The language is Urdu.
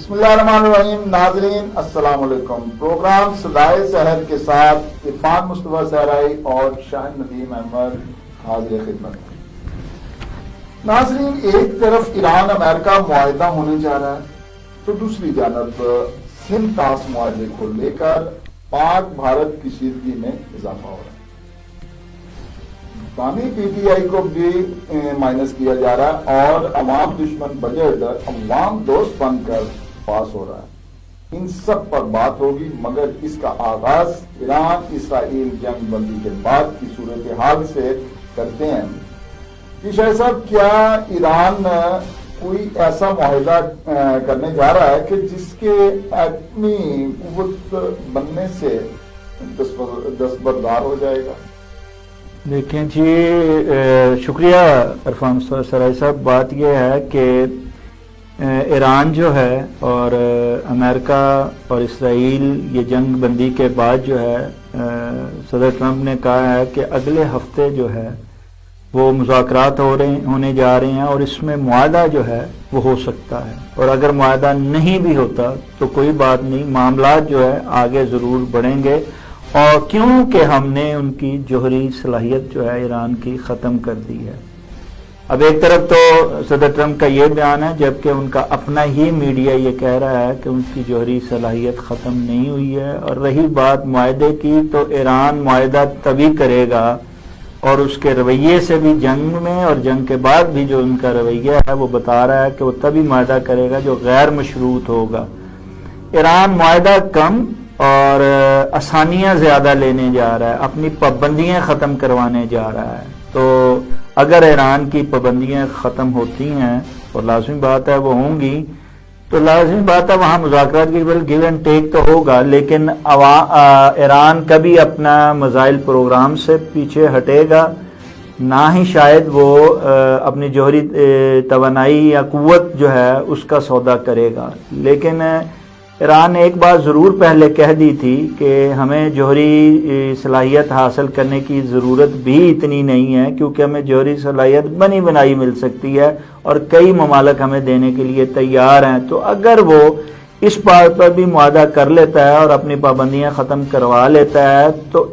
بسم اللہ الرحمن الرحیم. ناظرین السلام علیکم. پروگرام صدائے سحر کے ساتھ عرفان مصطفیٰ صحرائی اور شاہد ندیم احمد حاضر خدمت. ناظرین، ایک طرف ایران امریکہ معاہدہ ہونے جا رہا ہے تو دوسری جانب سندھ طاس معاہدے کو لے کر پاک بھارت کشیدگی میں اضافہ ہو رہا ہے. پانی پی ٹی آئی کو بھی مائنس کیا جا رہا ہے اور عوام دشمن بجٹ عوام دوست بن کر پاس ہو رہا ہے. ان سب پر بات ہوگی، مگر اس کا آغاز ایران اسرائیل جنگ بندی کے بعد کی صورتحال سے کرتے ہیں. شاہد صاحب، کیا ایران کوئی ایسا معاہدہ کرنے جا رہا ہے کہ جس کے ایٹمی قوت بننے سے دستبردار ہو جائے گا؟ دیکھیں جی، شکریہ عرفان سرائی صاحب. بات یہ ہے کہ ایران جو ہے اور امریکہ اور اسرائیل یہ جنگ بندی کے بعد جو ہے صدر ٹرمپ نے کہا ہے کہ اگلے ہفتے جو ہے وہ مذاکرات ہونے جا رہے ہیں اور اس میں معاہدہ جو ہے وہ ہو سکتا ہے، اور اگر معاہدہ نہیں بھی ہوتا تو کوئی بات نہیں، معاملات جو ہے آگے ضرور بڑھیں گے. اور کیونکہ ہم نے ان کی جوہری صلاحیت جو ہے ایران کی ختم کر دی ہے. اب ایک طرف تو صدر ٹرمپ کا یہ بیان ہے، جبکہ ان کا اپنا ہی میڈیا یہ کہہ رہا ہے کہ ان کی جوہری صلاحیت ختم نہیں ہوئی ہے. اور رہی بات معاہدے کی، تو ایران معاہدہ تبھی کرے گا، اور اس کے رویے سے بھی جنگ میں اور جنگ کے بعد بھی جو ان کا رویہ ہے وہ بتا رہا ہے کہ وہ تبھی معاہدہ کرے گا جو غیر مشروط ہوگا. ایران معاہدہ کم اور آسانیاں زیادہ لینے جا رہا ہے، اپنی پابندیاں ختم کروانے جا رہا ہے. تو اگر ایران کی پابندیاں ختم ہوتی ہیں، اور لازمی بات ہے وہ ہوں گی، تو لازمی بات ہے وہاں مذاکرات کی گیو اینڈ ٹیک تو ہوگا، لیکن ایران کبھی اپنا میزائل پروگرام سے پیچھے ہٹے گا، نہ ہی شاید وہ اپنی جوہری توانائی یا قوت جو ہے اس کا سودا کرے گا. لیکن ایران نے ایک بات ضرور پہلے کہہ دی تھی کہ ہمیں جوہری صلاحیت حاصل کرنے کی ضرورت بھی اتنی نہیں ہے، کیونکہ ہمیں جوہری صلاحیت بنی بنائی مل سکتی ہے اور کئی ممالک ہمیں دینے کے لیے تیار ہیں. تو اگر وہ اس بات پر بھی معاہدہ کر لیتا ہے اور اپنی پابندیاں ختم کروا لیتا ہے تو